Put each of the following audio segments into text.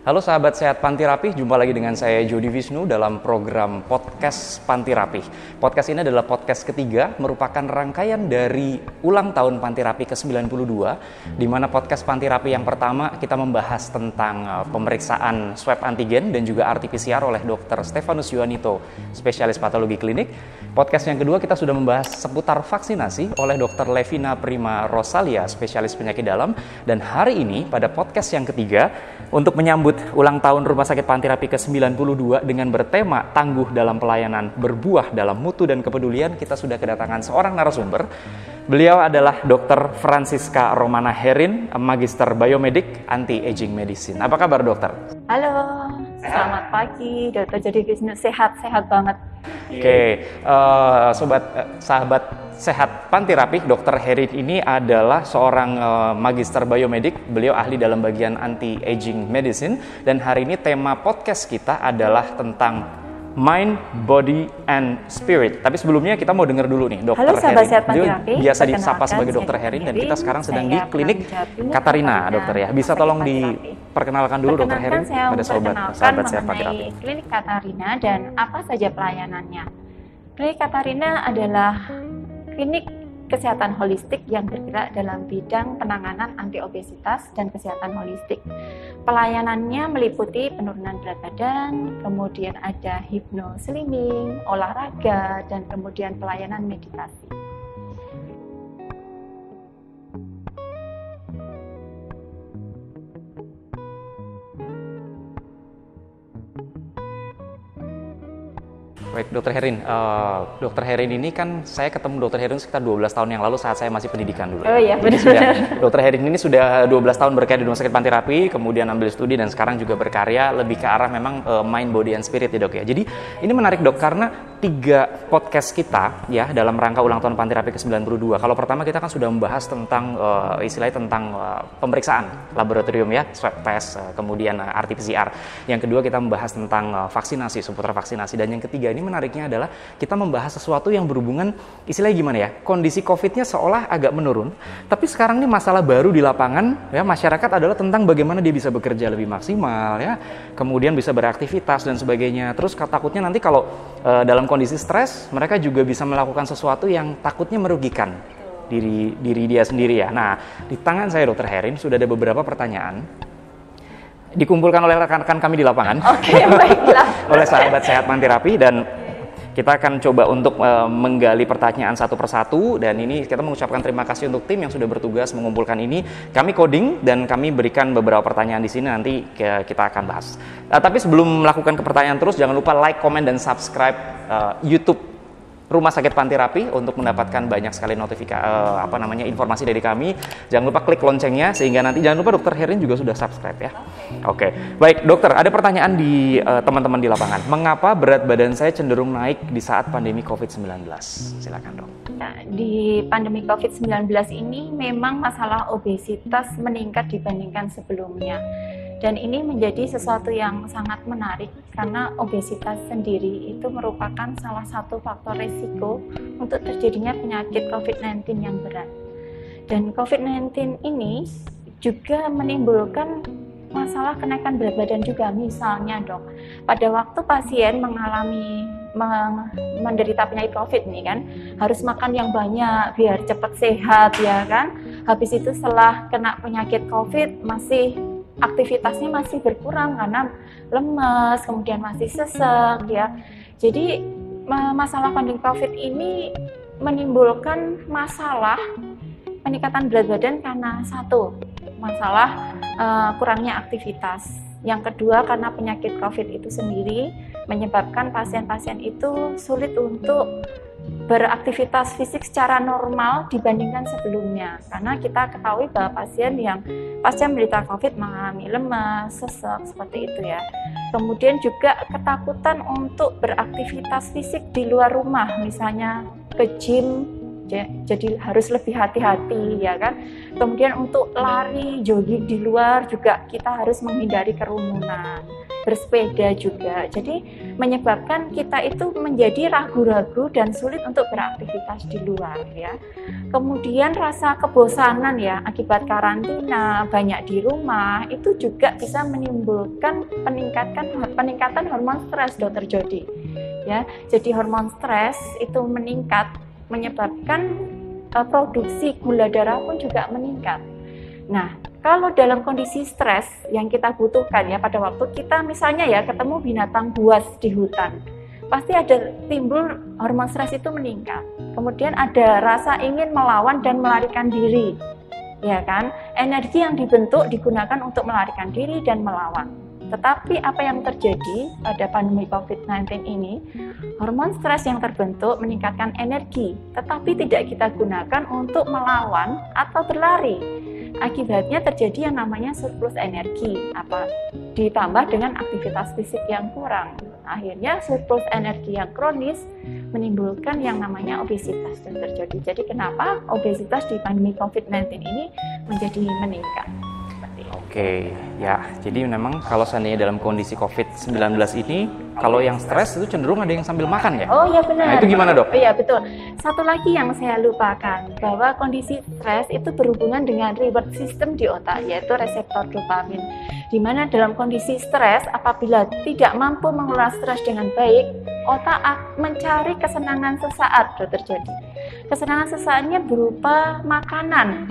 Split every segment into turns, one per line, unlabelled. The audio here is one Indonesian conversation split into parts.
Halo sahabat sehat Panti Rapih, jumpa lagi dengan saya Jody Wisnu dalam program podcast Panti Rapih. Podcast ini adalah podcast ketiga, merupakan rangkaian dari ulang tahun Panti Rapih ke-92, di mana podcast Panti Rapih yang pertama kita membahas tentang pemeriksaan swab antigen dan juga RT-PCR oleh Dr. Stefanus Yuanito, spesialis patologi klinik. Podcast yang kedua kita sudah membahas seputar vaksinasi oleh Dr. Levina Prima Rosalia, spesialis penyakit dalam. Dan hari ini pada podcast yang ketiga, untuk menyambut ulang tahun Rumah Sakit Panti Rapih ke-92 dengan bertema tangguh dalam pelayanan, berbuah dalam mutu dan kepedulian, kita sudah kedatangan seorang narasumber. Beliau adalah Dr. Francisca Romana Herin, Magister Biomedik Anti-Aging Medicine. Apa kabar dokter?
Halo, selamat pagi Dr. Jody Wisnu, sehat banget.
Oke, sahabat sehat Panti Rapih, Dr. Herin ini adalah seorang magister biomedik. Beliau ahli dalam bagian anti-aging medicine. Dan hari ini tema podcast kita adalah tentang mind, body, and spirit. Tapi sebelumnya kita mau dengar dulu nih Dr.
Halo sahabat sehat Panti
Herin.
Rapih,
Biasa disapa sebagai Dr. Herin dan kita sekarang sedang di klinik Katarina, dokter ya. Bisa tolong diperkenalkan dulu Dr. Herin pada sahabat sehat Panti Rapih.
Klinik Katarina dan apa saja pelayanannya. Klinik Katarina adalah klinik kesehatan holistik yang bergerak dalam bidang penanganan anti-obesitas dan kesehatan holistik. Pelayanannya meliputi penurunan berat badan, kemudian ada hipnoslimming, olahraga, dan kemudian pelayanan meditasi.
Baik, Dr. Herin. Dr. Herin ini kan saya ketemu Dr. Herin sekitar 12 tahun yang lalu saat saya masih pendidikan dulu.
Oh iya, benar.
Dr. Herin ini sudah 12 tahun berkarya di Rumah Sakit Panti Rapih, kemudian ambil studi dan sekarang juga berkarya lebih ke arah memang mind, body, and spirit ya dok ya. Jadi ini menarik dok karena 3 podcast kita ya dalam rangka ulang tahun Panti Rapih ke-92. Kalau pertama kita kan sudah membahas tentang istilahnya tentang pemeriksaan laboratorium ya, swab test, kemudian RT-PCR. Yang kedua kita membahas tentang vaksinasi, seputar vaksinasi. Dan yang ketiga ini menariknya adalah kita membahas sesuatu yang berhubungan istilahnya gimana ya, kondisi COVID-nya seolah agak menurun, tapi sekarang ini masalah baru di lapangan ya masyarakat adalah tentang bagaimana dia bisa bekerja lebih maksimal ya, kemudian bisa beraktivitas dan sebagainya. Terus takutnya nanti kalau dalam kondisi stres mereka juga bisa melakukan sesuatu yang takutnya merugikan diri dia sendiri ya. Nah, di tangan saya Dr. Herin sudah ada beberapa pertanyaan dikumpulkan oleh rekan-rekan kami di lapangan.
Oke, baiklah.
Oleh sahabat sehat Panti Rapih, dan kita akan coba untuk menggali pertanyaan satu persatu, dan ini kita mengucapkan terima kasih untuk tim yang sudah bertugas mengumpulkan ini. Kami coding dan kami berikan beberapa pertanyaan di sini, nanti kita akan bahas. Tapi sebelum melakukan ke pertanyaan terus, jangan lupa like, comment, dan subscribe YouTube Rumah Sakit Panti Rapih untuk mendapatkan banyak sekali informasi dari kami. Jangan lupa klik loncengnya sehingga nanti jangan lupa Dr. Herin juga sudah subscribe ya. Oke. Baik, dokter, ada pertanyaan di teman-teman di lapangan. Mengapa berat badan saya cenderung naik di saat pandemi COVID-19? Silakan, Dok.
Nah, di pandemi COVID-19 ini memang masalah obesitas meningkat dibandingkan sebelumnya. Dan ini menjadi sesuatu yang sangat menarik karena obesitas sendiri itu merupakan salah satu faktor risiko untuk terjadinya penyakit COVID-19 yang berat. Dan COVID-19 ini juga menimbulkan masalah kenaikan berat badan juga. Misalnya dok, pada waktu pasien menderita penyakit COVID nih kan, harus makan yang banyak biar cepat sehat ya kan. Habis itu setelah kena penyakit COVID aktivitasnya masih berkurang karena lemas, kemudian masih sesek ya. Jadi masalah pandemi COVID ini menimbulkan masalah peningkatan berat badan karena satu, masalah kurangnya aktivitas. Yang kedua, karena penyakit COVID itu sendiri menyebabkan pasien-pasien itu sulit untuk beraktivitas fisik secara normal dibandingkan sebelumnya, karena kita ketahui bahwa pasien yang pasca menderita COVID mengalami lemas, sesek, seperti itu ya. Kemudian juga ketakutan untuk beraktivitas fisik di luar rumah, misalnya ke gym, jadi harus lebih hati-hati ya kan. Kemudian untuk lari, jogging di luar juga kita harus menghindari kerumunan, bersepeda juga. Jadi menyebabkan kita itu menjadi ragu-ragu dan sulit untuk beraktivitas di luar ya. Kemudian rasa kebosanan ya akibat karantina, banyak di rumah, itu juga bisa menimbulkan peningkatan hormon stres, Dokter Jody. Ya, jadi hormon stres itu meningkat, menyebabkan produksi gula darah pun juga meningkat. Nah, kalau dalam kondisi stres yang kita butuhkan ya pada waktu kita misalnya ya ketemu binatang buas di hutan, pasti ada timbul hormon stres itu meningkat. Kemudian ada rasa ingin melawan dan melarikan diri, ya kan? Energi yang dibentuk digunakan untuk melarikan diri dan melawan. Tetapi apa yang terjadi pada pandemi COVID-19 ini, hormon stres yang terbentuk meningkatkan energi, tetapi tidak kita gunakan untuk melawan atau berlari. Akibatnya terjadi yang namanya surplus energi, ditambah dengan aktivitas fisik yang kurang. Akhirnya surplus energi yang kronis menimbulkan yang namanya obesitas dan terjadi. Jadi kenapa obesitas di pandemi COVID-19 ini menjadi meningkat?
Oke, ya. Jadi memang kalau seandainya dalam kondisi COVID-19 ini, kalau yang stres itu cenderung ada yang sambil makan ya?
Oh iya benar.
Nah, itu gimana, Dok?
Iya betul. Satu lagi yang saya lupakan, bahwa kondisi stres itu berhubungan dengan reward system di otak, yaitu reseptor dopamin. Di mana dalam kondisi stres, apabila tidak mampu mengelola stres dengan baik, otak mencari kesenangan sesaat, terjadi. Kesenangan sesaatnya berupa makanan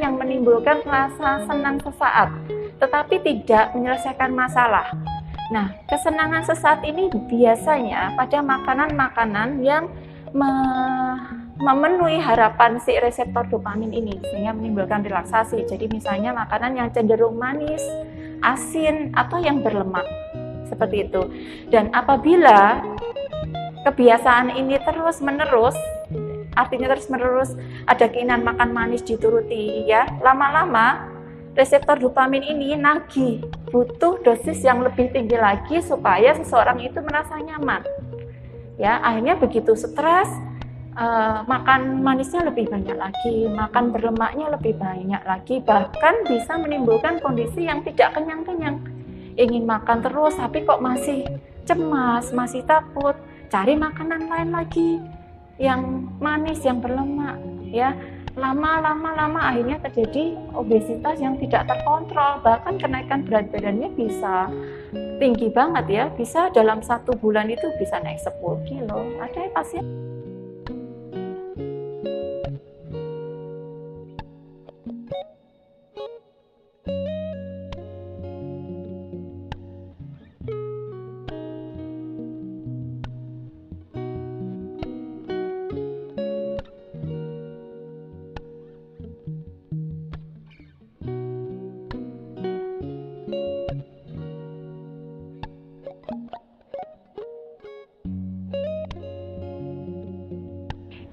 yang menimbulkan rasa senang sesaat, tetapi tidak menyelesaikan masalah. Nah, kesenangan sesaat ini biasanya pada makanan-makanan yang memenuhi harapan si reseptor dopamin ini, sehingga menimbulkan relaksasi. Jadi misalnya makanan yang cenderung manis, asin, atau yang berlemak, seperti itu. Dan apabila kebiasaan ini terus-menerus, artinya terus-menerus ada keinginan makan manis dituruti ya, lama-lama reseptor dopamin ini nagih, butuh dosis yang lebih tinggi lagi supaya seseorang itu merasa nyaman. Ya, akhirnya begitu stres, makan manisnya lebih banyak lagi, makan berlemaknya lebih banyak lagi, bahkan bisa menimbulkan kondisi yang tidak kenyang-kenyang. Ingin makan terus tapi kok masih cemas, masih takut, cari makanan lain lagi yang manis, yang berlemak ya. Lama akhirnya terjadi obesitas yang tidak terkontrol, bahkan kenaikan berat badannya bisa tinggi banget ya, bisa dalam 1 bulan itu bisa naik 10 kilo. Ada pasien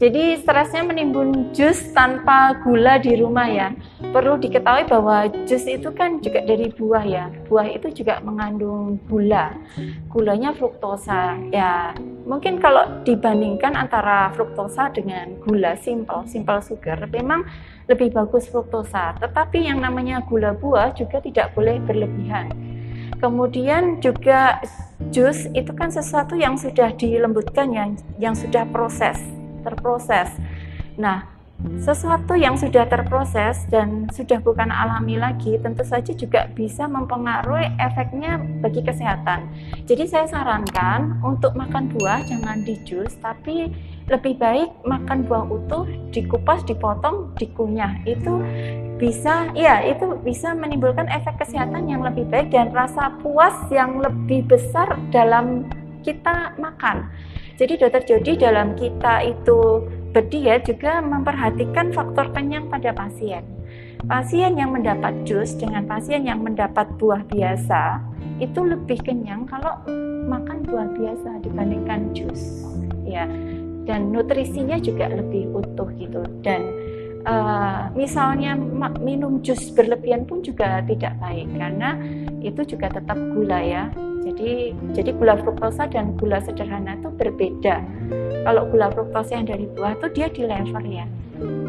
Jadi stresnya menimbun jus tanpa gula di rumah ya. Perlu diketahui bahwa jus itu kan juga dari buah ya. Buah itu juga mengandung gula. Gulanya fruktosa. Ya, mungkin kalau dibandingkan antara fruktosa dengan gula simple sugar, memang lebih bagus fruktosa. Tetapi yang namanya gula buah juga tidak boleh berlebihan. Kemudian juga jus itu kan sesuatu yang sudah dilembutkan ya, yang sudah terproses. Nah, sesuatu yang sudah terproses dan sudah bukan alami lagi, tentu saja juga bisa mempengaruhi efeknya bagi kesehatan. Jadi saya sarankan untuk makan buah jangan di jus, tapi lebih baik makan buah utuh, dikupas, dipotong, dikunyah. Itu bisa menimbulkan efek kesehatan yang lebih baik dan rasa puas yang lebih besar dalam kita makan. Jadi Dokter Jody, dalam kita itu berdiet juga memperhatikan faktor kenyang pada pasien. Pasien yang mendapat jus dengan pasien yang mendapat buah biasa itu lebih kenyang kalau makan buah biasa dibandingkan jus. Ya, dan nutrisinya juga lebih utuh gitu. Dan misalnya minum jus berlebihan pun juga tidak baik karena itu juga tetap gula ya. Jadi gula fruktosa dan gula sederhana itu berbeda. Kalau gula fruktosa yang dari buah itu dia di lever ya.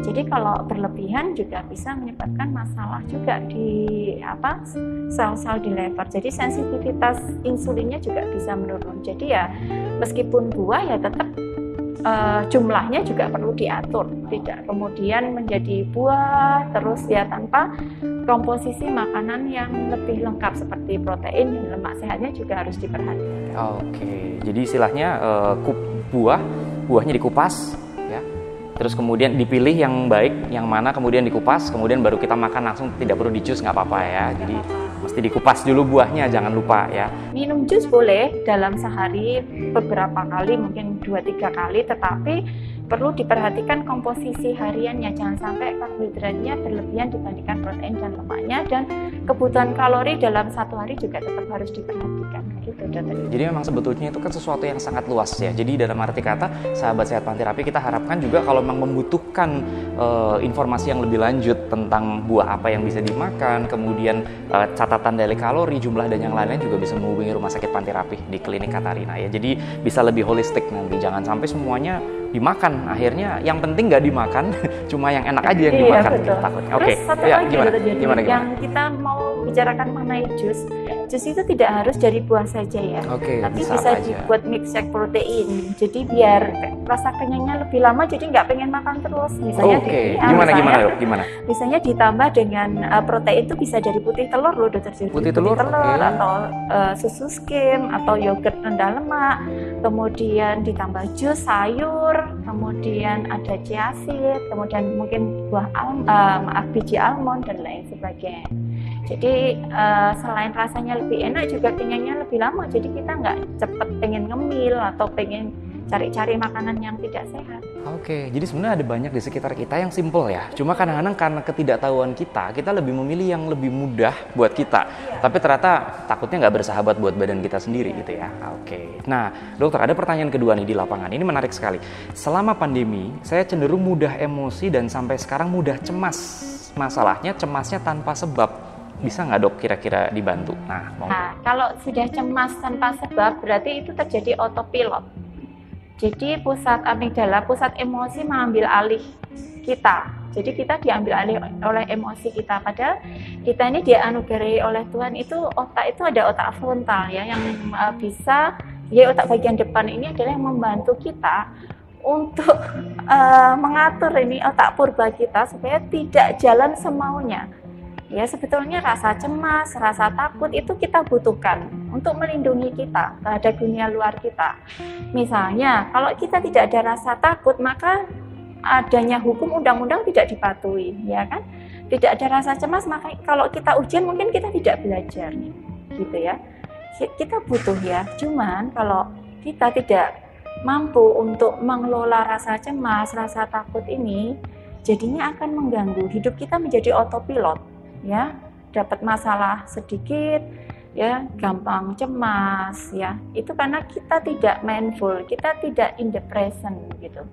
Jadi kalau berlebihan juga bisa menyebabkan masalah juga di sel-sel di lever. Jadi sensitivitas insulinnya juga bisa menurun. Jadi ya meskipun buah ya tetap jumlahnya juga perlu diatur, tidak kemudian menjadi buah terus ya tanpa komposisi makanan yang lebih lengkap seperti protein dan lemak sehatnya juga harus diperhatikan.
Oke, jadi istilahnya buahnya dikupas ya, terus kemudian dipilih yang baik, yang mana kemudian dikupas, kemudian baru kita makan langsung, tidak perlu di-jus, nggak apa-apa ya. Jadi mesti dikupas dulu buahnya, jangan lupa ya.
Minum jus boleh dalam sehari beberapa kali, mungkin 2-3 kali, tetapi perlu diperhatikan komposisi hariannya, jangan sampai karbohidratnya berlebihan dibandingkan protein dan lemaknya, dan kebutuhan kalori dalam satu hari juga tetap harus diperhatikan gitu, Dokter.
Jadi memang sebetulnya itu kan sesuatu yang sangat luas ya. Jadi dalam arti kata, sahabat sehat Panterapi, kita harapkan juga kalau memang membutuhkan informasi yang lebih lanjut tentang buah apa yang bisa dimakan, kemudian catatan dari kalori, jumlah dan yang lain-lain, juga bisa menghubungi Rumah Sakit Panterapi di Klinik Katarina ya. Jadi bisa lebih holistik nanti, jangan sampai semuanya dimakan, akhirnya yang penting nggak dimakan, cuma yang enak aja yang dimakan.
Betul.
Takutnya.
Terus satu lagi
gimana?
Yang kita mau bicarakan mengenai jus itu tidak harus dari buah saja ya, tapi bisa dibuat mixed protein. Jadi biar rasa kenyangnya lebih lama, jadi nggak pengen makan terus. Misalnya
gimana?
Misalnya ditambah dengan protein itu bisa dari putih telur loh, Dokter.
Putih telur
atau susu skim atau yogurt rendah lemak, kemudian ditambah jus sayur, kemudian ada chia seed, kemudian mungkin biji almond dan lain sebagainya. Jadi selain rasanya lebih enak, juga kenyangnya lebih lama. Jadi kita nggak cepet pengen ngemil atau pengen cari-cari makanan yang tidak sehat.
Oke, jadi sebenarnya ada banyak di sekitar kita yang simple ya. Cuma kadang-kadang karena ketidaktahuan kita lebih memilih yang lebih mudah buat kita. Iya. Tapi ternyata takutnya nggak bersahabat buat badan kita sendiri gitu ya. Oke. Nah, dokter, ada pertanyaan kedua nih di lapangan. Ini menarik sekali. Selama pandemi, saya cenderung mudah emosi dan sampai sekarang mudah cemas. Masalahnya cemasnya tanpa sebab. Bisa nggak dok kira-kira dibantu? Nah,
kalau sudah cemas tanpa sebab, berarti itu terjadi autopilot. Jadi pusat amigdala, pusat emosi mengambil alih kita. Jadi kita diambil alih oleh emosi kita. Padahal kita ini dianugerahi oleh Tuhan, itu otak itu ada otak frontal ya, yang bisa, ya otak bagian depan ini adalah yang membantu kita untuk mengatur ini otak purba kita supaya tidak jalan semaunya. Ya, sebetulnya rasa cemas, rasa takut itu kita butuhkan untuk melindungi kita terhadap dunia luar kita. Misalnya, kalau kita tidak ada rasa takut, maka adanya hukum undang-undang tidak dipatuhi, ya kan? Tidak ada rasa cemas, maka kalau kita ujian mungkin kita tidak belajar, gitu ya. Kita butuh ya, cuman kalau kita tidak mampu untuk mengelola rasa cemas, rasa takut ini, jadinya akan mengganggu. Hidup kita menjadi autopilot. Ya, dapat masalah sedikit ya gampang cemas ya, itu karena kita tidak mindful, kita tidak in the present gitu.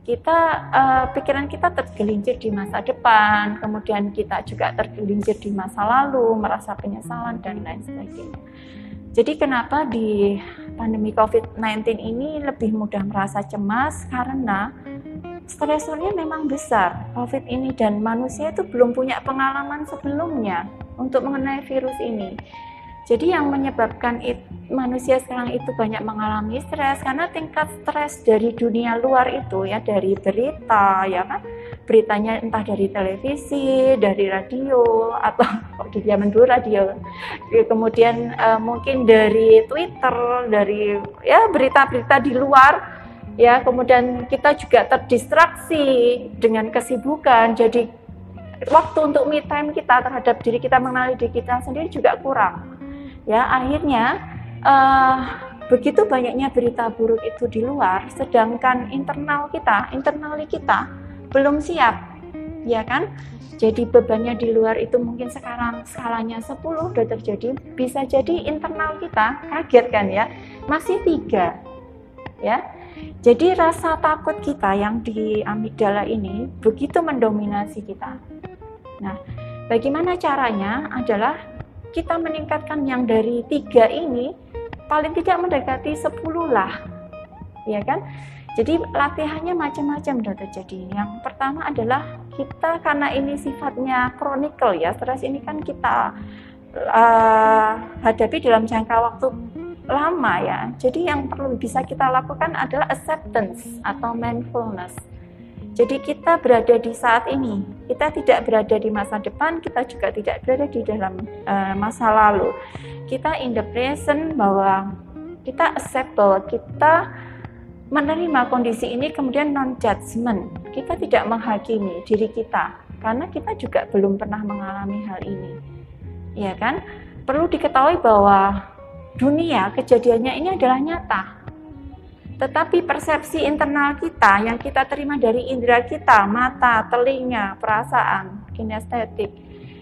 Kita pikiran kita tergelincir di masa depan, kemudian kita juga tergelincir di masa lalu, merasa penyesalan dan lain sebagainya. Jadi kenapa di pandemi COVID-19 ini lebih mudah merasa cemas, karena stresornya memang besar COVID ini, dan manusia itu belum punya pengalaman sebelumnya untuk mengenai virus ini. Jadi yang menyebabkan manusia sekarang itu banyak mengalami stres karena tingkat stres dari dunia luar itu ya, dari berita ya kan, beritanya entah dari televisi, dari radio, atau di zaman dulu radio, kemudian mungkin dari Twitter, dari ya berita-berita di luar. Ya, kemudian kita juga terdistraksi dengan kesibukan, jadi waktu untuk me time kita terhadap diri kita, mengenali diri kita sendiri juga kurang. Ya, akhirnya begitu banyaknya berita buruk itu di luar, sedangkan internali kita belum siap, ya kan? Jadi bebannya di luar itu mungkin sekarang skalanya 10 udah terjadi, bisa jadi internal kita kaget kan ya, masih 3, ya. Jadi rasa takut kita yang di amigdala ini begitu mendominasi kita. Nah, bagaimana caranya adalah kita meningkatkan yang dari 3 ini paling tidak mendekati 10 lah, ya kan? Jadi latihannya macam-macam dokter. Jadi yang pertama adalah kita, karena ini sifatnya kronikal ya, stres ini kan kita hadapi dalam jangka waktu lama ya. Jadi yang perlu bisa kita lakukan adalah acceptance atau mindfulness. Jadi kita berada di saat ini, kita tidak berada di masa depan, kita juga tidak berada di dalam masa lalu. Kita in the present, bahwa kita accept bahwa kita menerima kondisi ini, kemudian non-judgment. Kita tidak menghakimi diri kita, karena kita juga belum pernah mengalami hal ini. Ya kan? Perlu diketahui bahwa dunia, kejadiannya ini adalah nyata. Tetapi persepsi internal kita yang kita terima dari indera kita, mata, telinga, perasaan, kinestetik,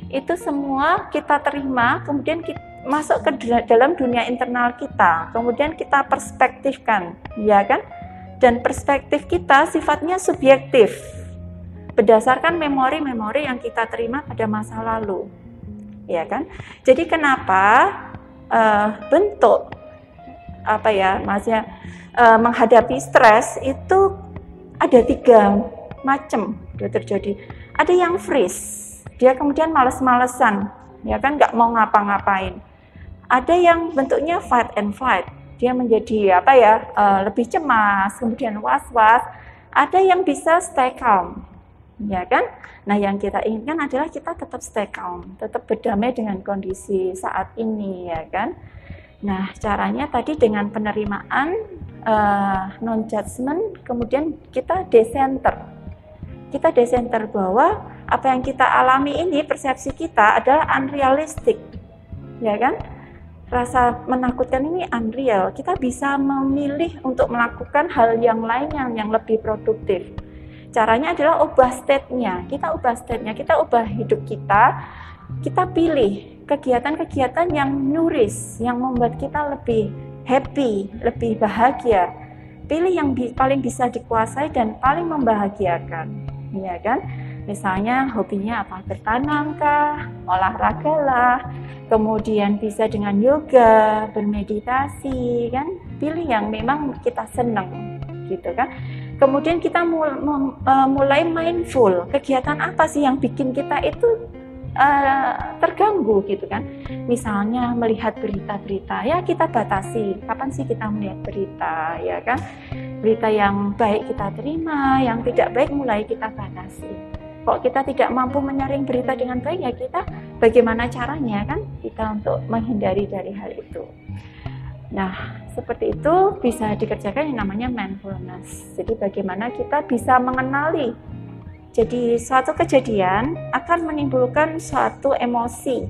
itu semua kita terima, kemudian kita masuk ke dalam dunia internal kita, kemudian kita perspektifkan, ya kan? Dan perspektif kita sifatnya subjektif, berdasarkan memori-memori yang kita terima pada masa lalu, ya kan? Jadi kenapa bentuk apa ya, maksudnya menghadapi stres itu ada 3 macam terjadi. Ada yang freeze, dia kemudian males-malesan, ya kan, nggak mau ngapa-ngapain. Ada yang bentuknya fight and flight, dia menjadi apa ya, lebih cemas, kemudian was-was. Ada yang bisa stay calm, ya kan? Nah, yang kita inginkan adalah kita tetap stay calm, tetap berdamai dengan kondisi saat ini, ya kan? Nah, caranya tadi dengan penerimaan, non-judgment, kemudian kita decenter. Kita decenter bahwa apa yang kita alami ini, persepsi kita adalah unrealistic, ya kan? Rasa menakutkan ini unreal. Kita bisa memilih untuk melakukan hal yang lain yang lebih produktif. Caranya adalah ubah state-nya. Kita ubah state-nya, kita ubah hidup kita. Kita pilih kegiatan-kegiatan yang nourish, yang membuat kita lebih happy, lebih bahagia. Pilih yang paling bisa dikuasai dan paling membahagiakan, ya kan? Misalnya hobinya apa? Bertanam kah? Olahraga lah. Kemudian bisa dengan yoga, bermeditasi, kan? Pilih yang memang kita senang, gitu kan? Kemudian kita mulai mindful. Kegiatan apa sih yang bikin kita itu terganggu, gitu kan? Misalnya melihat berita-berita, ya kita batasi. Kapan sih kita melihat berita, ya kan? Berita yang baik kita terima, yang tidak baik mulai kita batasi. Kalau kita tidak mampu menyaring berita dengan baik, ya kita bagaimana caranya kan kita untuk menghindari dari hal itu. Nah, seperti itu bisa dikerjakan yang namanya mindfulness. Jadi bagaimana kita bisa mengenali. Jadi suatu kejadian akan menimbulkan suatu emosi,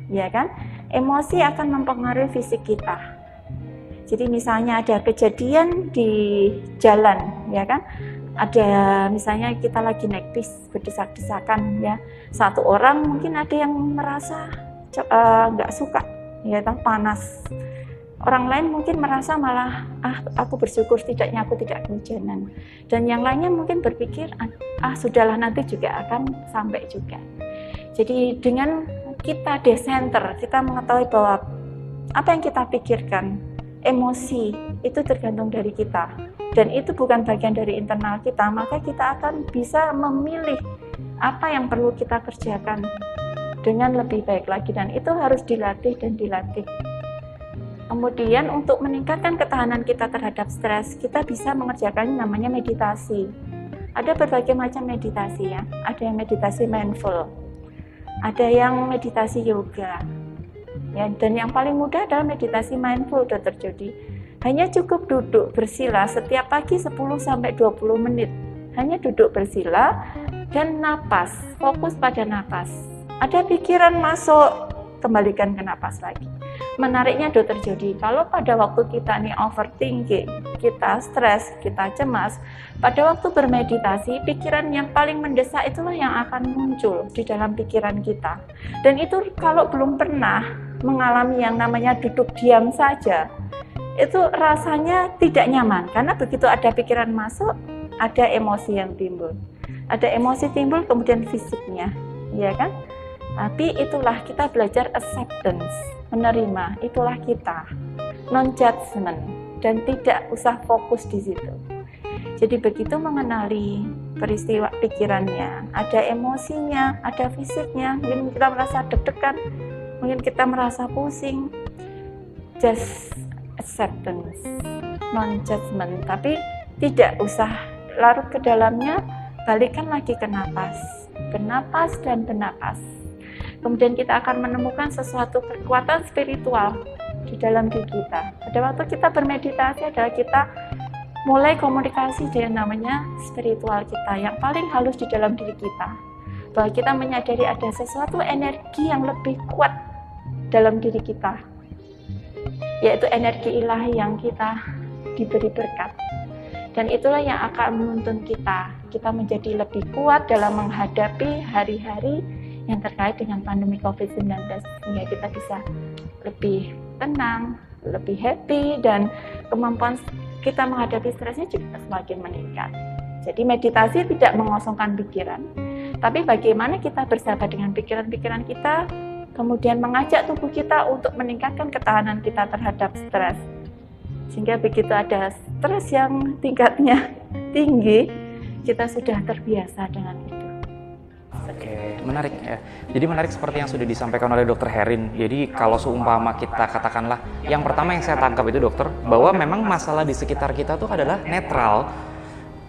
ya kan? Emosi akan mempengaruhi fisik kita. Jadi misalnya ada kejadian di jalan, ya kan? Ada misalnya kita lagi naik bis berdesak-desakan, ya, satu orang mungkin ada yang merasa nggak suka, ya, panas. Orang lain mungkin merasa malah aku bersyukur setidaknya aku tidak kehujanan, dan yang lainnya mungkin berpikir sudahlah nanti juga akan sampai juga. Jadi dengan kita decenter, kita mengetahui bahwa apa yang kita pikirkan, emosi itu tergantung dari kita. Dan itu bukan bagian dari internal kita, maka kita akan bisa memilih apa yang perlu kita kerjakan dengan lebih baik lagi, dan itu harus dilatih dan dilatih. Kemudian untuk meningkatkan ketahanan kita terhadap stres, kita bisa mengerjakan yang namanya meditasi. Ada berbagai macam meditasi, ya. Ada yang meditasi mindful, ada yang meditasi yoga, ya. Dan yang paling mudah adalah meditasi mindful, Dr. Jody. Hanya cukup duduk bersila setiap pagi 10-20 menit. Hanya duduk bersila dan napas, fokus pada napas. Ada pikiran masuk, kembalikan ke napas lagi. Menariknya Dr. Jody, kalau pada waktu kita nih overthinking, kita stres, kita cemas, pada waktu bermeditasi, pikiran yang paling mendesak itulah yang akan muncul di dalam pikiran kita. Dan itu kalau belum pernah mengalami yang namanya duduk diam saja, itu rasanya tidak nyaman, karena begitu ada pikiran masuk, ada emosi yang timbul. Ada emosi timbul, kemudian fisiknya, ya kan? Tapi itulah kita belajar acceptance, menerima, itulah kita. non-judgment dan tidak usah fokus di situ. Jadi begitu mengenali peristiwa pikirannya, ada emosinya, ada fisiknya, mungkin kita merasa deg-degan, mungkin kita merasa pusing, just acceptance, non-judgment, tapi tidak usah larut ke dalamnya, balikkan lagi ke napas, bernapas dan bernapas. Kemudian kita akan menemukan sesuatu kekuatan spiritual di dalam diri kita. Pada waktu kita bermeditasi adalah kita mulai komunikasi dengan namanya spiritual kita yang paling halus di dalam diri kita. Bahwa kita menyadari ada sesuatu energi yang lebih kuat dalam diri kita, yaitu energi ilahi yang kita diberi berkat. Dan itulah yang akan menuntun kita menjadi lebih kuat dalam menghadapi hari-hari yang terkait dengan pandemi COVID-19, sehingga kita bisa lebih tenang, lebih happy, dan kemampuan kita menghadapi stresnya juga semakin meningkat. Jadi meditasi tidak mengosongkan pikiran, tapi bagaimana kita bersahabat dengan pikiran-pikiran kita, kemudian mengajak tubuh kita untuk meningkatkan ketahanan kita terhadap stres. Sehingga begitu ada stres yang tingkatnya tinggi, kita sudah terbiasa dengan itu.
Oke, menarik ya. Jadi menarik seperti yang sudah disampaikan oleh Dr. Herin. Jadi kalau seumpama kita katakanlah, yang pertama yang saya tangkap itu dokter, bahwa memang masalah di sekitar kita tuh adalah netral.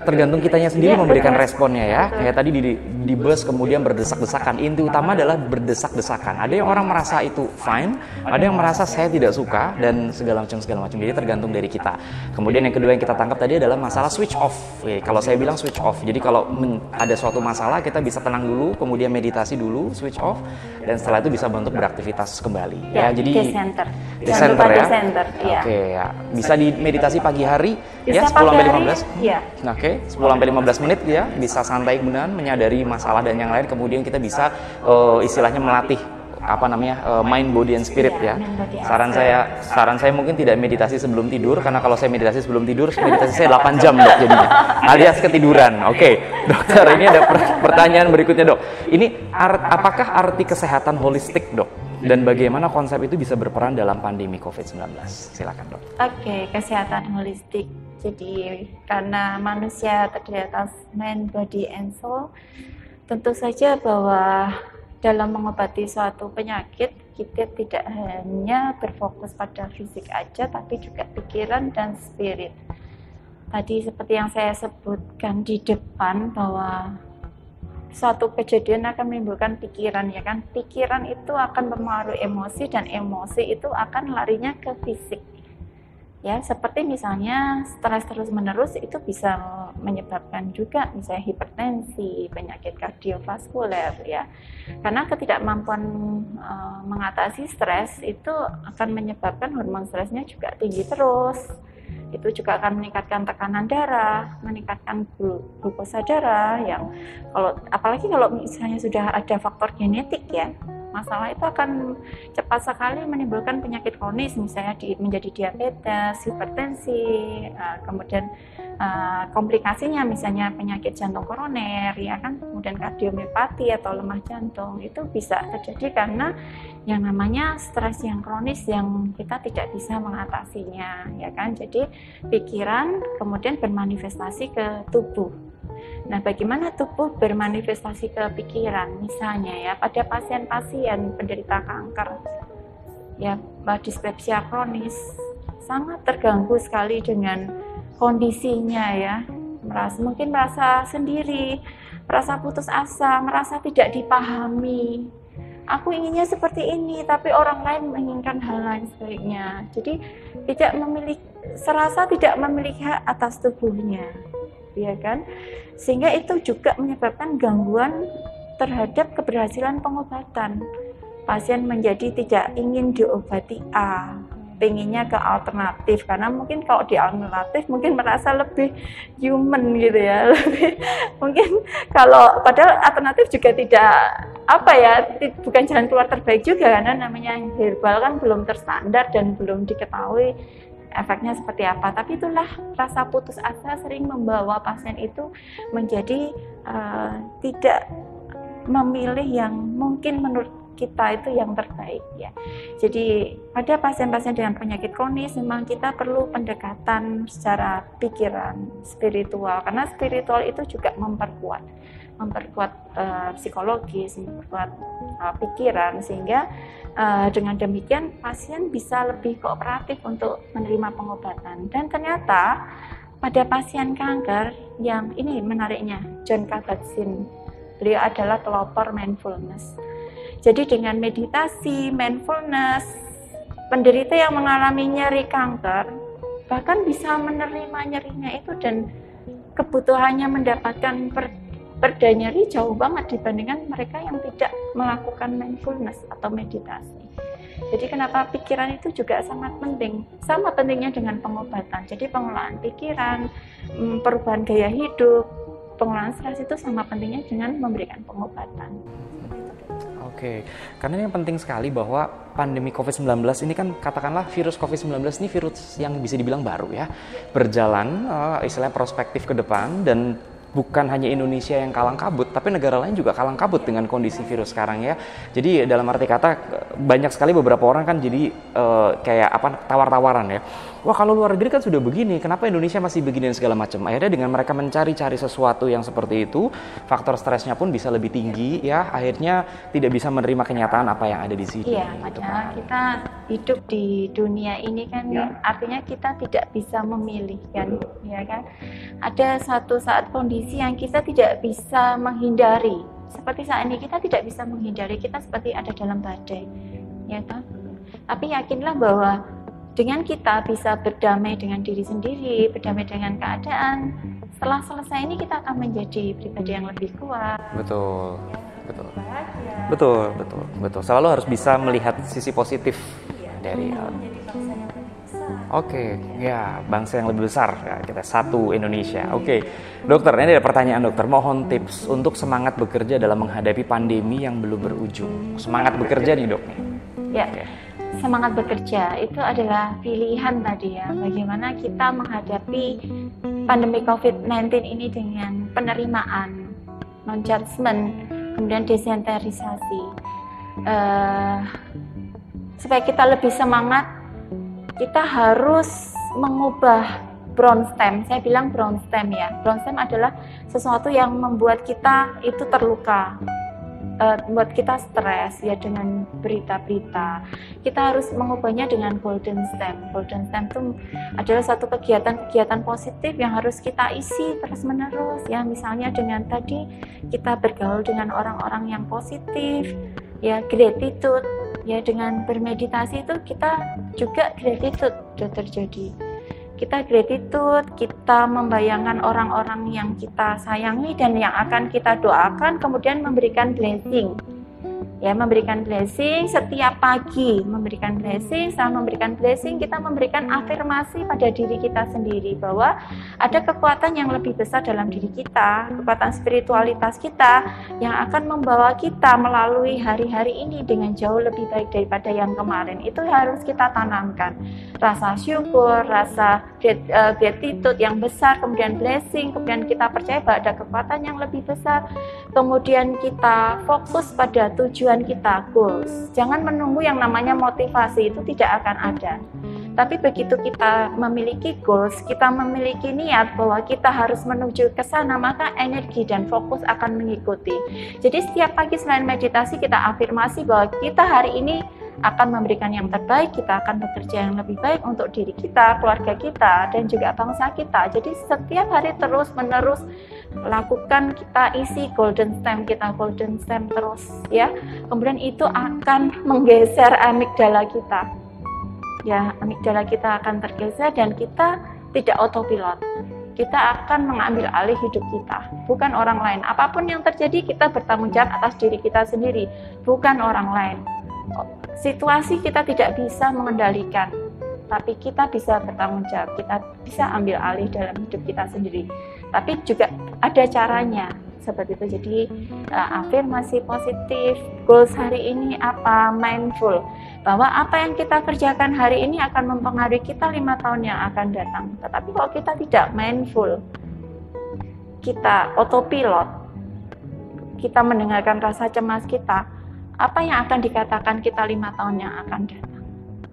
Tergantung kitanya sendiri memberikan responnya ya. Kayak tadi di bus kemudian berdesak-desakan. Inti utama adalah berdesak-desakan. Ada yang orang merasa itu fine, ada yang merasa saya tidak suka dan segala macam. Jadi tergantung dari kita. Kemudian yang kedua yang kita tangkap tadi adalah masalah switch off. Kalau saya bilang switch off. Jadi kalau ada suatu masalah kita bisa tenang dulu, kemudian meditasi dulu, switch off, dan setelah itu bisa untuk beraktivitas kembali.
Ya,
jadi
di center ya.
Oke, ya. Bisa di meditasi pagi hari
bisa
ya 10 sampai 15.
Ya.
Oke, 10 sampai 15 menit ya, bisa santai kemudian menyadari masalah dan yang lain, kemudian kita bisa istilahnya melatih mind, body and spirit ya. Saran saya mungkin tidak meditasi sebelum tidur, karena kalau saya meditasi sebelum tidur, meditasi saya 8 jam dok jadinya, alias ketiduran. Oke, dokter, ini ada pertanyaan berikutnya dok. Ini apakah arti kesehatan holistik dok? Dan bagaimana konsep itu bisa berperan dalam pandemi COVID-19? Silakan dok.
Oke, kesehatan holistik. Jadi karena manusia terdiri atas mind, body, and soul, tentu saja bahwa dalam mengobati suatu penyakit, kita tidak hanya berfokus pada fisik aja, tapi juga pikiran dan spirit. Tadi seperti yang saya sebutkan di depan, bahwa suatu kejadian akan menimbulkan pikiran, ya kan? Pikiran itu akan mempengaruhi emosi, dan emosi itu akan larinya ke fisik. Ya, seperti misalnya stres terus-menerus itu bisa menyebabkan juga misalnya hipertensi, penyakit kardiovaskuler ya. Karena ketidakmampuan mengatasi stres itu akan menyebabkan hormon stresnya juga tinggi terus. Itu juga akan meningkatkan tekanan darah, meningkatkan glukosa darah, yang apalagi kalau misalnya sudah ada faktor genetik ya. Masalah itu akan cepat sekali menimbulkan penyakit kronis, misalnya menjadi diabetes, hipertensi, kemudian komplikasinya misalnya penyakit jantung koroner, ya kan, kemudian kardiomiopati atau lemah jantung. Itu bisa terjadi karena yang namanya stres yang kronis yang kita tidak bisa mengatasinya, ya kan. Jadi pikiran kemudian bermanifestasi ke tubuh. Nah, bagaimana tubuh bermanifestasi ke pikiran? Misalnya ya, pada pasien-pasien penderita kanker, ya, dispepsia kronis, sangat terganggu sekali dengan kondisinya ya. Mungkin merasa sendiri, merasa putus asa, merasa tidak dipahami. Aku inginnya seperti ini, tapi orang lain menginginkan hal lain sebaliknya. Jadi serasa tidak memiliki hak atas tubuhnya, ya kan? Sehingga itu juga menyebabkan gangguan terhadap keberhasilan pengobatan. Pasien menjadi tidak ingin diobati A, pengennya ke alternatif, karena mungkin kalau di alternatif mungkin merasa lebih human gitu ya, mungkin kalau padahal alternatif juga tidak bukan jalan keluar terbaik juga, karena namanya herbal kan belum terstandar dan belum diketahui efeknya seperti apa. Tapi itulah rasa putus asa sering membawa pasien itu menjadi tidak memilih yang mungkin menurut kita itu yang terbaik ya. Jadi pada pasien-pasien dengan penyakit kronis memang kita perlu pendekatan secara pikiran, spiritual, karena spiritual itu juga memperkuat psikologis, memperkuat pikiran, sehingga dengan demikian pasien bisa lebih kooperatif untuk menerima pengobatan. Dan ternyata pada pasien kanker yang ini menariknya, Jon Kabat-Zinn, beliau adalah pelopor mindfulness. Jadi dengan meditasi, mindfulness, penderita yang mengalami nyeri kanker bahkan bisa menerima nyerinya itu, dan kebutuhannya mendapatkan perda nyeri jauh banget dibandingkan mereka yang tidak melakukan mindfulness atau meditasi. Jadi kenapa pikiran itu juga sangat penting, sama pentingnya dengan pengobatan. Jadi pengelolaan pikiran, perubahan gaya hidup, pengelolaan stres itu sama pentingnya dengan memberikan pengobatan.
Oke, karena ini penting sekali bahwa pandemi COVID-19 ini kan katakanlah virus COVID-19 ini virus yang bisa dibilang baru ya, berjalan istilahnya prospektif ke depan, dan bukan hanya Indonesia yang kalang kabut, tapi negara lain juga kalang kabut dengan kondisi virus sekarang ya. Jadi dalam arti kata banyak sekali beberapa orang kan jadi kayak tawar-tawaran ya. Wah, kalau luar negeri kan sudah begini, kenapa Indonesia masih begini dan segala macam. Akhirnya dengan mereka mencari-cari sesuatu yang seperti itu, faktor stresnya pun bisa lebih tinggi ya. Akhirnya tidak bisa menerima kenyataan apa yang ada di sini.
Iya, padahal kita hidup di dunia ini kan artinya kita tidak bisa memilih kan, ya kan. Ada satu saat kondisi yang kita tidak bisa menghindari. Seperti saat ini kita tidak bisa menghindari, kita seperti ada dalam badai, ya kan. Tapi yakinlah bahwa dengan kita bisa berdamai dengan diri sendiri, berdamai dengan keadaan, setelah selesai ini kita akan menjadi pribadi yang lebih kuat.
Betul. Selalu harus bisa melihat sisi positif dari Oke, ya, bangsa yang lebih besar ya, kita satu Indonesia. Oke, dokter, ini ada pertanyaan dokter. Mohon tips untuk semangat bekerja dalam menghadapi pandemi yang belum berujung. Semangat bekerja nih dok.
Ya. Semangat bekerja itu adalah pilihan tadi ya, bagaimana kita menghadapi pandemi COVID-19 ini dengan penerimaan, non-judgment, kemudian desenterisasi. Supaya kita lebih semangat, kita harus mengubah brainstem. Saya bilang brainstem ya. Brainstem adalah sesuatu yang membuat kita itu terluka, membuat kita stres ya dengan berita-berita. Kita harus mengubahnya dengan golden stem. Golden stem itu adalah satu kegiatan positif yang harus kita isi terus-menerus ya. Misalnya dengan tadi kita bergaul dengan orang-orang yang positif ya, gratitude ya, dengan bermeditasi itu kita juga gratitude sudah terjadi. Kita gratitude, kita membayangkan orang-orang yang kita sayangi dan yang akan kita doakan, kemudian memberikan blessing. Ya, memberikan blessing setiap pagi, memberikan blessing, setelah memberikan blessing kita memberikan afirmasi pada diri kita sendiri bahwa ada kekuatan yang lebih besar dalam diri kita, kekuatan spiritualitas kita yang akan membawa kita melalui hari-hari ini dengan jauh lebih baik daripada yang kemarin. Itu harus kita tanamkan. Rasa syukur, rasa gratitude yang besar, kemudian blessing, kemudian kita percaya bahwa ada kekuatan yang lebih besar, kemudian kita fokus pada tujuan kita, goals. Jangan menunggu yang namanya motivasi, itu tidak akan ada. Tapi begitu kita memiliki goals, kita memiliki niat bahwa kita harus menuju ke sana, maka energi dan fokus akan mengikuti. Jadi setiap pagi selain meditasi kita afirmasi bahwa kita hari ini akan memberikan yang terbaik, kita akan bekerja yang lebih baik untuk diri kita, keluarga kita, dan juga bangsa kita. Jadi setiap hari terus-menerus lakukan, kita isi golden stem kita, golden stem terus ya. Kemudian itu akan menggeser amigdala kita. Ya, amigdala kita akan tergeser dan kita tidak autopilot. Kita akan mengambil alih hidup kita, bukan orang lain. Apapun yang terjadi kita bertanggung jawab atas diri kita sendiri, bukan orang lain. Situasi kita tidak bisa mengendalikan, tapi kita bisa bertanggung jawab, kita bisa ambil alih dalam hidup kita sendiri. Tapi juga ada caranya seperti itu. Jadi afirmasi positif, goals hari ini apa, mindful bahwa apa yang kita kerjakan hari ini akan mempengaruhi kita 5 tahun yang akan datang. Tetapi kalau kita tidak mindful, kita autopilot, kita mendengarkan rasa cemas kita, apa yang akan dikatakan kita 5 tahun yang akan datang?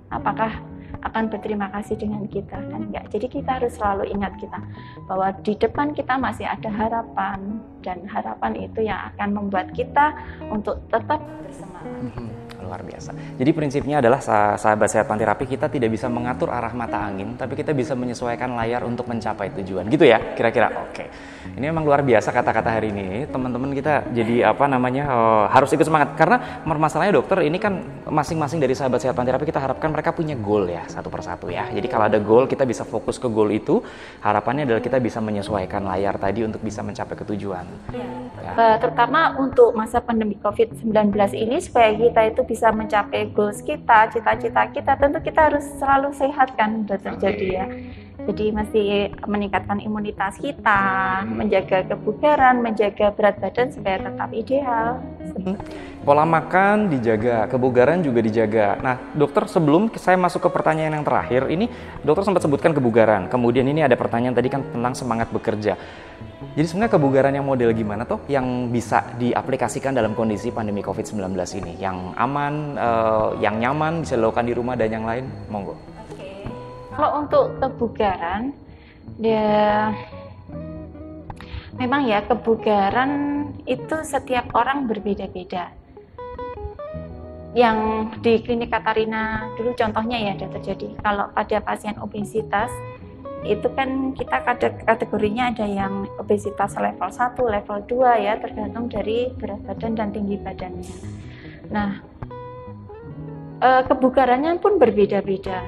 Apakah akan berterima kasih dengan kita? Kan enggak. Jadi kita harus selalu ingat kita bahwa di depan kita masih ada harapan, dan harapan itu yang akan membuat kita untuk tetap bersemangat.
Luar biasa. Jadi prinsipnya adalah sahabat sehat Panterapi, kita tidak bisa mengatur arah mata angin, tapi kita bisa menyesuaikan layar untuk mencapai tujuan. Gitu ya, kira-kira. Oke. Ini memang luar biasa kata-kata hari ini. Teman-teman kita jadi harus ikut semangat, karena masalahnya dokter ini kan masing-masing dari sahabat sehat Panterapi kita harapkan mereka punya goal ya, satu persatu ya. Jadi kalau ada goal, kita bisa fokus ke goal itu. Harapannya adalah kita bisa menyesuaikan layar tadi untuk bisa mencapai ke tujuan.
Ya. Terutama untuk masa pandemi COVID-19 ini, supaya kita itu bisa mencapai goals kita, cita-cita kita, tentu kita harus selalu sehat kan, dokter. Jadi ya, jadi mesti meningkatkan imunitas kita, menjaga kebugaran, menjaga berat badan supaya tetap ideal.
Pola makan dijaga, kebugaran juga dijaga. Nah, dokter, sebelum saya masuk ke pertanyaan yang terakhir, ini dokter sempat sebutkan kebugaran. Kemudian ini ada pertanyaan tadi kan tentang semangat bekerja. Jadi sebenarnya kebugaran yang model gimana tuh yang bisa diaplikasikan dalam kondisi pandemi COVID-19 ini? Yang aman, yang nyaman, bisa dilakukan di rumah dan yang lain? Monggo.
Kalau untuk kebugaran, memang ya kebugaran itu setiap orang berbeda-beda. Yang di klinik Katarina dulu contohnya ya terjadi, kalau pada pasien obesitas itu kan kita kategorinya ada yang obesitas level 1, level 2 ya, tergantung dari berat badan dan tinggi badannya. Nah, kebugarannya pun berbeda-beda,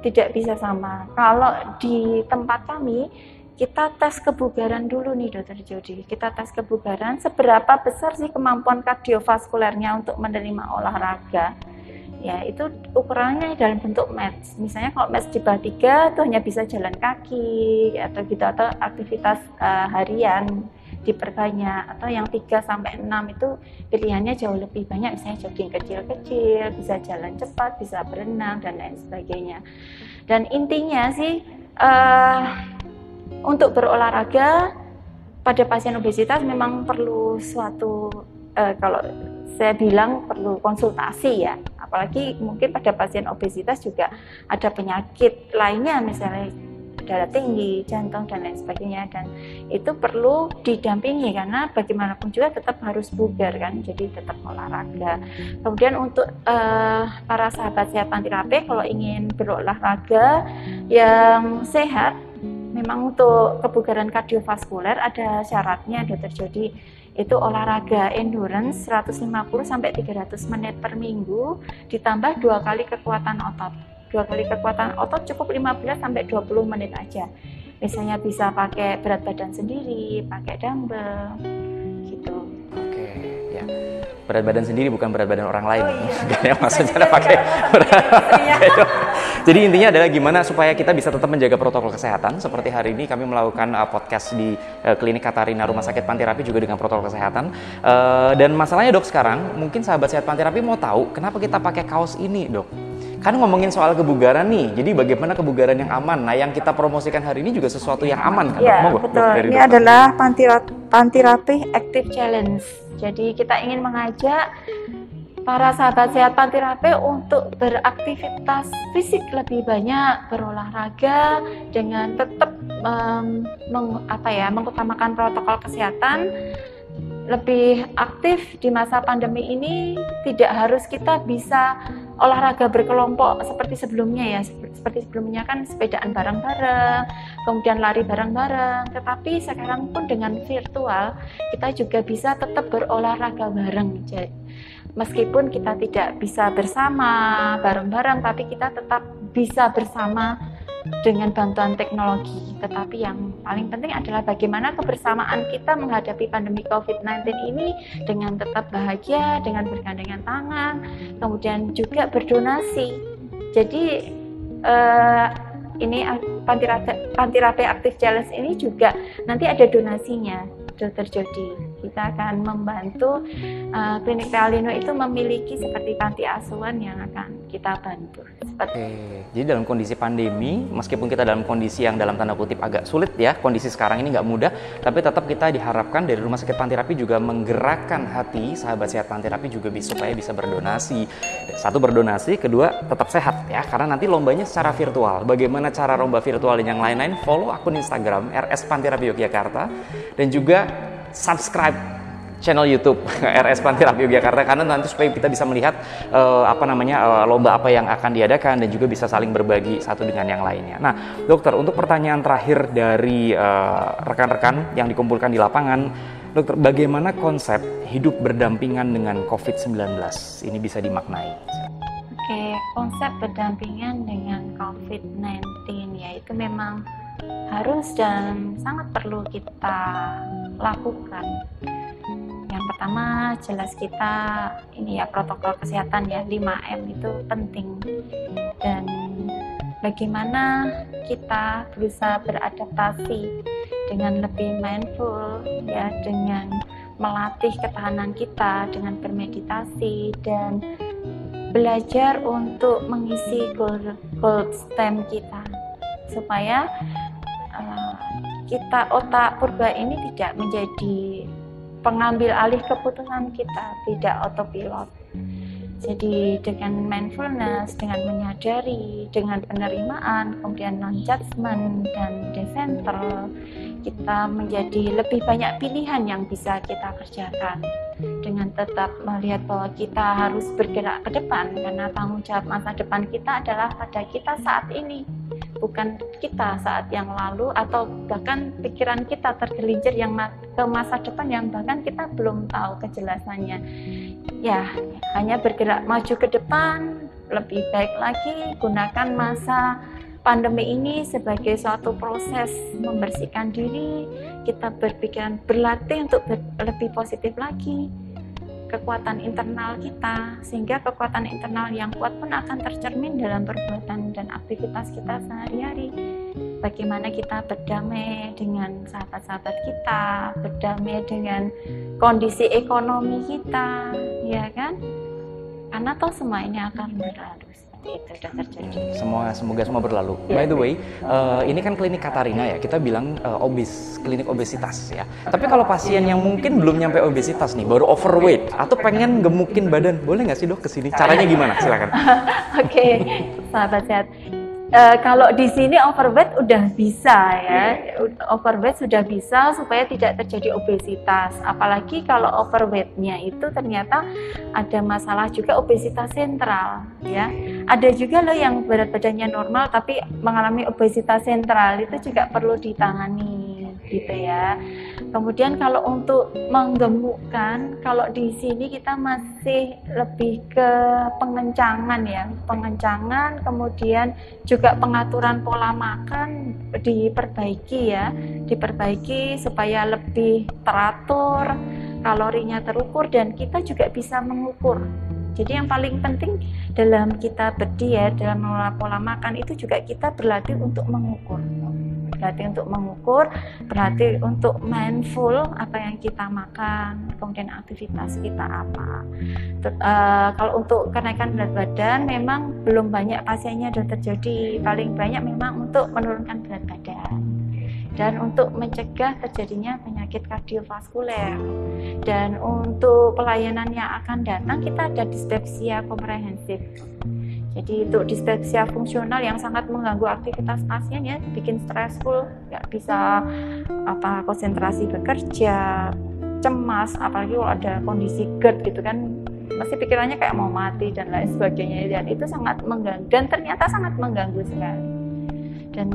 tidak bisa sama. Kalau di tempat kami, kita tes kebugaran dulu nih dokter Jody. Kita tes kebugaran, seberapa besar sih kemampuan kardiovaskulernya untuk menerima olahraga. Ya, itu ukurannya dalam bentuk METS. Misalnya kalau METS di bawah 3 itu hanya bisa jalan kaki atau gitu, atau aktivitas harian diperbanyak, atau yang 3 sampai 6 itu pilihannya jauh lebih banyak, misalnya jogging kecil-kecil, bisa jalan cepat, bisa berenang dan lain sebagainya. Dan intinya sih untuk berolahraga pada pasien obesitas memang perlu suatu kalau saya bilang perlu konsultasi ya, apalagi mungkin pada pasien obesitas juga ada penyakit lainnya, misalnya darah tinggi, jantung dan lain sebagainya, dan itu perlu didampingi karena bagaimanapun juga tetap harus bugar kan, jadi tetap olahraga. Kemudian untuk para sahabat sehat Panterapi, kalau ingin berolahraga yang sehat, memang untuk kebugaran kardiovaskuler ada syaratnya dokter Jody. Itu olahraga endurance 150 sampai 300 menit per minggu ditambah 2 kali kekuatan otot. 2 kali kekuatan otot cukup 15 sampai 20 menit aja. Misalnya bisa pakai berat badan sendiri, pakai dumbbell gitu.
Oke, ya. Berat badan sendiri bukan berat badan orang lain.
Iya.
Maksudnya pakai berat. Jadi intinya adalah gimana supaya kita bisa tetap menjaga protokol kesehatan. Seperti hari ini kami melakukan podcast di klinik Katarina Rumah Sakit Panterapi juga dengan protokol kesehatan. Dan masalahnya dok, sekarang mungkin sahabat sehat Panterapi mau tahu kenapa kita pakai kaos ini dok. Kan ngomongin soal kebugaran nih, jadi bagaimana kebugaran yang aman. Nah, yang kita promosikan hari ini juga sesuatu yang aman kan?
Iya, betul. Ini adalah Panterapi Active Challenge. Jadi kita ingin mengajak para sahabat sehat Panterapi untuk beraktivitas fisik lebih banyak, berolahraga dengan tetap mengutamakan protokol kesehatan, lebih aktif di masa pandemi ini. Tidak harus kita bisa olahraga berkelompok seperti sebelumnya ya, seperti sebelumnya kan sepedaan bareng-bareng, kemudian lari bareng-bareng, tetapi sekarang pun dengan virtual kita juga bisa tetap berolahraga bareng. Meskipun kita tidak bisa bersama bareng-bareng, tapi kita tetap bisa bersama dengan bantuan teknologi. Tetapi yang paling penting adalah bagaimana kebersamaan kita menghadapi pandemi COVID-19 ini dengan tetap bahagia, dengan bergandengan tangan, kemudian juga berdonasi. Jadi ini Panterapi Active Challenge ini juga nanti ada donasinya, Dr. Jody. Kita akan membantu Klinik Realino itu memiliki seperti panti asuhan yang akan kita bantu.
Jadi dalam kondisi pandemi, meskipun kita dalam kondisi yang dalam tanda kutip agak sulit ya, kondisi sekarang ini nggak mudah, tapi tetap kita diharapkan dari Rumah Sakit Pantirapi juga menggerakkan hati sahabat sehat Pantirapi juga supaya bisa berdonasi. Satu, berdonasi, kedua tetap sehat ya, karena nanti lombanya secara virtual. Bagaimana cara lomba virtual dan yang lain-lain, follow akun Instagram RS Pantirapi Yogyakarta dan juga subscribe channel YouTube RS Pantirapi Yogyakarta, karena nanti supaya kita bisa melihat lomba apa yang akan diadakan dan juga bisa saling berbagi satu dengan yang lainnya. Nah, dokter, untuk pertanyaan terakhir dari rekan-rekan yang dikumpulkan di lapangan, dokter, bagaimana konsep hidup berdampingan dengan COVID-19 ini bisa dimaknai?
Oke, konsep berdampingan dengan COVID-19 ya itu memang harus dan sangat perlu kita lakukan. Yang pertama, jelas kita ini ya protokol kesehatan ya 5M itu penting, dan bagaimana kita berusaha beradaptasi dengan lebih mindful ya, dengan melatih ketahanan kita dengan bermeditasi dan belajar untuk mengisi gold stem kita supaya otak purba ini tidak menjadi pengambil alih keputusan kita, tidak autopilot. Jadi dengan mindfulness, dengan menyadari, dengan penerimaan, kemudian non-judgment dan decenter, kita menjadi lebih banyak pilihan yang bisa kita kerjakan. Dengan tetap melihat bahwa kita harus bergerak ke depan, karena tanggung jawab masa depan kita adalah pada kita saat ini, bukan kita saat yang lalu, atau bahkan pikiran kita tergelincir yang ke masa depan yang bahkan kita belum tahu kejelasannya. Ya, hanya bergerak maju ke depan, lebih baik lagi gunakan masa pandemi ini sebagai suatu proses membersihkan diri, kita berpikiran berlatih untuk lebih positif lagi, kekuatan internal kita, sehingga kekuatan internal yang kuat pun akan tercermin dalam perbuatan dan aktivitas kita sehari-hari. Bagaimana kita berdamai dengan sahabat-sahabat kita, berdamai dengan kondisi ekonomi kita, ya kan? Karena toh semua ini akan berlalu. Itu sudah terjadi.
Semoga semua berlalu.
Yeah.
By the way, ini kan klinik Katarina ya, kita bilang klinik obesitas ya. Tapi kalau pasien yang mungkin belum nyampe obesitas nih, baru overweight atau pengen gemukin badan, boleh nggak sih dok kesini? Caranya gimana? Silakan.
Oke, sahabat sehat. Kalau di sini overweight udah bisa ya, overweight sudah bisa supaya tidak terjadi obesitas. Apalagi kalau overweightnya itu ternyata ada masalah juga obesitas sentral ya. Ada juga loh yang berat badannya normal tapi mengalami obesitas sentral, itu juga perlu ditangani gitu ya. Kemudian kalau untuk menggemukkan, kalau di sini kita masih lebih ke pengencangan ya, pengencangan, kemudian juga pengaturan pola makan diperbaiki ya, diperbaiki supaya lebih teratur, kalorinya terukur, dan kita juga bisa mengukur. Jadi yang paling penting dalam kita berdiet, dalam mengelola pola makan itu juga kita berlatih untuk mengukur. Berlatih untuk mengukur, berlatih untuk mindful apa yang kita makan, kemudian aktivitas kita apa. Kalau untuk kenaikan berat badan memang belum banyak pasiennya sudah terjadi, paling banyak memang untuk menurunkan berat badan dan untuk mencegah terjadinya penyakit kardiovaskuler. Dan untuk pelayanan yang akan datang kita ada dispepsia komprehensif. Jadi untuk dispepsia fungsional yang sangat mengganggu aktivitas pasien ya, bikin stressful, nggak bisa konsentrasi bekerja, cemas, apalagi kalau ada kondisi GERD gitu kan, pasti pikirannya kayak mau mati dan lain sebagainya, dan itu sangat mengganggu dan ternyata sangat mengganggu sekali. Dan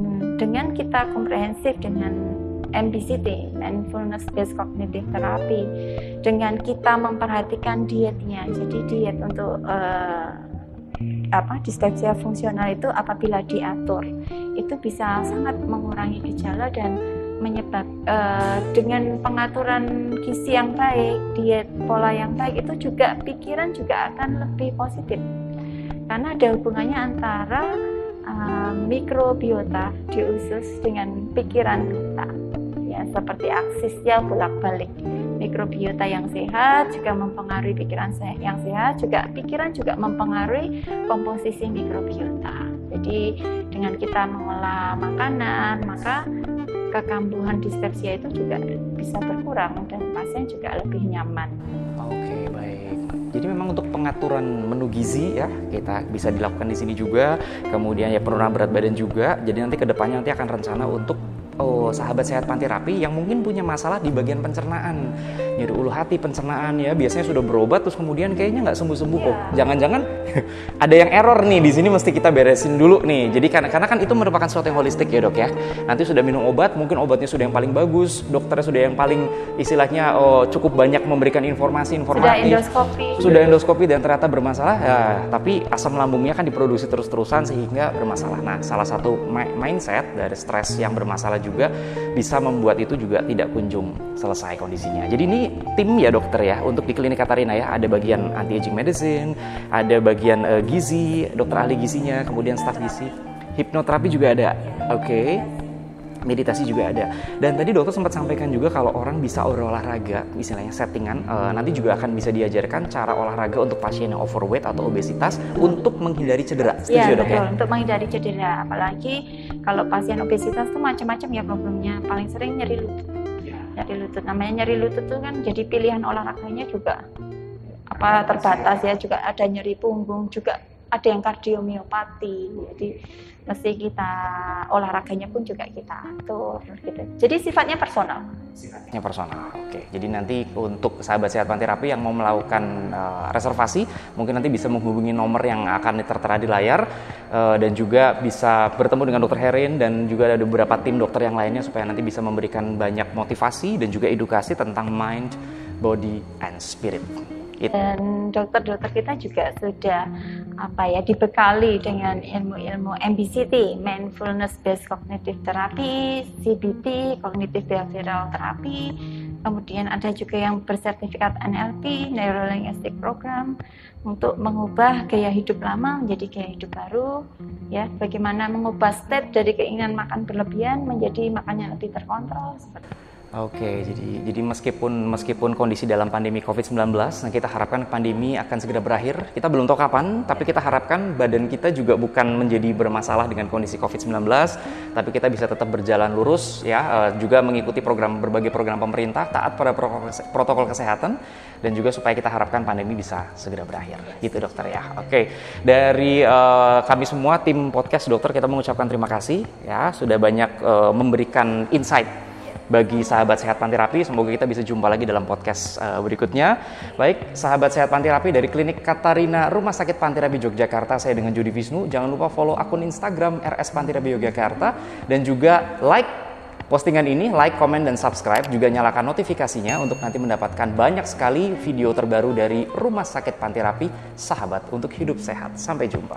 dengan kita komprehensif dengan MBCT, Mindfulness Based Cognitive Therapy, dengan kita memperhatikan dietnya, jadi diet untuk dispepsia fungsional itu apabila diatur itu bisa sangat mengurangi gejala dan dengan pengaturan gizi yang baik, diet pola yang baik, itu juga pikiran juga akan lebih positif karena ada hubungannya antara mikrobiota di usus dengan pikiran kita ya, seperti aksisnya bolak-balik. Mikrobiota yang sehat juga mempengaruhi pikiran yang sehat, juga pikiran juga mempengaruhi komposisi mikrobiota. Jadi dengan kita mengolah makanan, maka kekambuhan dispepsia itu juga bisa berkurang dan pasien juga lebih nyaman.
Oke, baik. Jadi memang untuk pengaturan menu gizi ya kita bisa dilakukan di sini juga. Kemudian ya penurunan berat badan juga. Jadi nanti kedepannya nanti akan rencana untuk sahabat sehat Panti Rapi yang mungkin punya masalah di bagian pencernaan, nyeri ulu hati, pencernaan ya, biasanya sudah berobat terus kemudian kayaknya nggak sembuh-sembuh kok. Jangan-jangan ada yang error nih di sini, mesti kita beresin dulu nih. Jadi karena kan itu merupakan sesuatu yang holistik ya dok ya. Nanti sudah minum obat, mungkin obatnya sudah yang paling bagus, dokternya sudah yang paling istilahnya cukup banyak memberikan informasi. Sudah endoskopi dan ternyata bermasalah ya, tapi asam lambungnya kan diproduksi terus-terusan sehingga bermasalah. Nah, salah satu mindset dari stres yang bermasalah juga bisa membuat itu juga tidak kunjung selesai kondisinya. Jadi ini tim ya dokter ya untuk di klinik Katarina ya, ada bagian anti-aging medicine, ada bagian gizi, dokter ahli gizinya, kemudian staf gizi, hipnoterapi juga ada. Oke. Meditasi juga ada. Dan tadi dokter sempat sampaikan juga kalau orang bisa olahraga, misalnya settingan, nanti juga akan bisa diajarkan cara olahraga untuk pasien yang overweight atau obesitas untuk menghindari cedera. Setuju
ya,
dok ya?
Untuk menghindari cedera, apalagi kalau pasien obesitas tuh macam-macam ya problemnya. Paling sering nyeri lutut. Nyeri lutut, namanya nyeri lutut tuh kan jadi pilihan olahraganya juga terbatas ya, juga ada nyeri punggung, juga ada yang kardiomiopati. Jadi mesti kita olahraganya pun juga kita atur gitu. Jadi sifatnya personal.
Oke. Jadi nanti untuk sahabat sehat Panti Rapi yang mau melakukan reservasi, mungkin nanti bisa menghubungi nomor yang akan tertera di layar, dan juga bisa bertemu dengan Dr. Herin dan juga ada beberapa tim dokter yang lainnya supaya nanti bisa memberikan banyak motivasi dan juga edukasi tentang mind, body, and spirit.
Dan dokter-dokter kita juga sudah dibekali dengan ilmu-ilmu MBCT, Mindfulness Based Cognitive Therapy, CBT, Cognitive Behavioral Therapy. Kemudian ada juga yang bersertifikat NLP, Neuro Linguistic Program, untuk mengubah gaya hidup lama menjadi gaya hidup baru. Ya, bagaimana mengubah state dari keinginan makan berlebihan menjadi makan yang lebih terkontrol.
Oke, jadi meskipun kondisi dalam pandemi COVID-19, nah kita harapkan pandemi akan segera berakhir. Kita belum tahu kapan, tapi kita harapkan badan kita juga bukan menjadi bermasalah dengan kondisi COVID-19, tapi kita bisa tetap berjalan lurus ya, juga mengikuti berbagai program pemerintah, taat pada protokol kesehatan, dan juga supaya kita harapkan pandemi bisa segera berakhir. Gitu dokter ya. Oke, dari kami semua tim podcast dokter kita mengucapkan terima kasih ya, sudah banyak memberikan insight bagi sahabat sehat Panti Rapi. Semoga kita bisa jumpa lagi dalam podcast berikutnya. Baik, sahabat sehat Panti Rapi dari klinik Katarina Rumah Sakit Panti Rapi Yogyakarta, saya dengan Jody Wisnu. Jangan lupa follow akun Instagram RS Panti Rapi Yogyakarta dan juga like postingan ini, like, komen, dan subscribe. Juga nyalakan notifikasinya untuk nanti mendapatkan banyak sekali video terbaru dari Rumah Sakit Panti Rapi, sahabat untuk hidup sehat. Sampai jumpa.